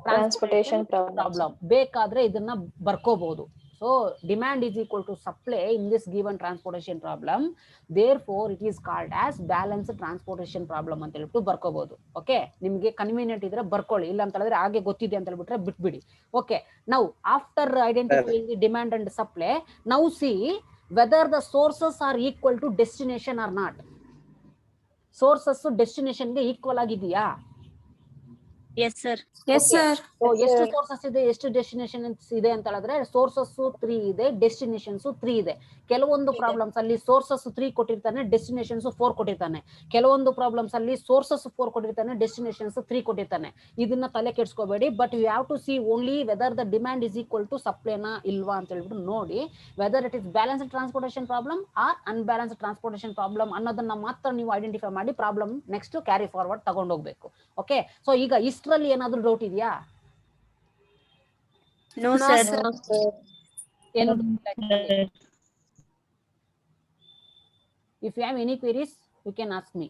Transportation problem. ಬೇಕಾದ್ರೆ ಇದನ್ನ ಬರ್ಕೋಬಹುದು. So demand is equal to supply in this given transportation problem. Therefore it is called as balance transportation problem ಅಂತ ಹೇಳ್ಬಿಟ್ಟು ಬರ್ಕೋಬಹುದು. Okay, ನಿಮ್ಗೆ convenient ಇದ್ರೆ ಬರ್ಕೊಳ್ಳಿ, ಇಲ್ಲ ಅಂತ ಹೇಳಿದ್ರೆ ಹಾಗೆ ಗೊತ್ತಿದೆ ಅಂತ ಹೇಳ್ಬಿಟ್ರೆ ಬಿಟ್ಬಿಡಿ. Okay, now after identifying the demand and supply, now see whether the sources are equal to destination or not. Sources ಡೆಸ್ಟಿನೇಷನ್ಗೆ ಈಕ್ವಲ್ ಆಗಿದೆಯಾ? Yes, sir. Yes sir. So ಎಷ್ಟು ಸೋರ್ಸಸ್ ಇದೆ, ಎಷ್ಟು ಡೆಸ್ಟಿನೇಷನ್ಸ್ ಇದೆ ಅಂತ ಹೇಳಿದ್ರೆ ಸೋರ್ಸಸ್ 3 ಇದೆ, ಡೆಸ್ಟಿನೇಷನ್ಸ್ 3 ಇದೆ. ಕೆಲವೊಂದು ಪ್ರಾಬ್ಲಮ್ಸ್ ಅಲ್ಲಿ ಸೋರ್ಸಸ್ 3 ಕೊಟ್ಟಿರ್ತಾನೆ, ಡೆಸ್ಟಿನೇಷನ್ಸ್ 4 ಕೊಟ್ಟಿರ್ತಾನೆ. ಕೆಲವೊಂದು ಪ್ರಾಬ್ಲಮ್ಸ್ ಅಲ್ಲಿ ಸೋರ್ಸಸ್ 4 ಕೊಟ್ಟಿರ್ತಾನೆ, ಡೆಸ್ಟಿನೇಷನ್ಸ್ 3 ಕೊಟ್ಟಿರ್ತಾನೆ. ಇದನ್ನ ತಲೆ ಕೆಡಿಸ್ಕೋಬೇಡಿ. But you have to see only whether the demand is equal to ಸಪ್ಲೈನಾ ಇಲ್ವಾ ಅಂತ ಹೇಳ್ಬಿಟ್ಟು ನೋಡಿ. Whether it is balanced transportation problem or unbalanced transportation problem ಅನ್ನೋದನ್ನ ಮಾತ್ರ ನೀವು ಐಡೆಂಟಿಫೈ ಮಾಡಿ ಪ್ರಾಬ್ಲಮ್ ನೆಕ್ಸ್ಟ್ ಕ್ಯಾರಿ ಫಾರ್ವರ್ಡ್ ತಗೊಂಡೋಗ್ಬೇಕು. ಓಕೆ, ಸೊ ಈಗ ಇಷ್ಟರಲ್ಲಿ ಏನಾದ್ರೂ ಡೌಟ್ ಇದೆಯಾ? No, No, sir. sir. ಏನು if you have any queries you can ask me.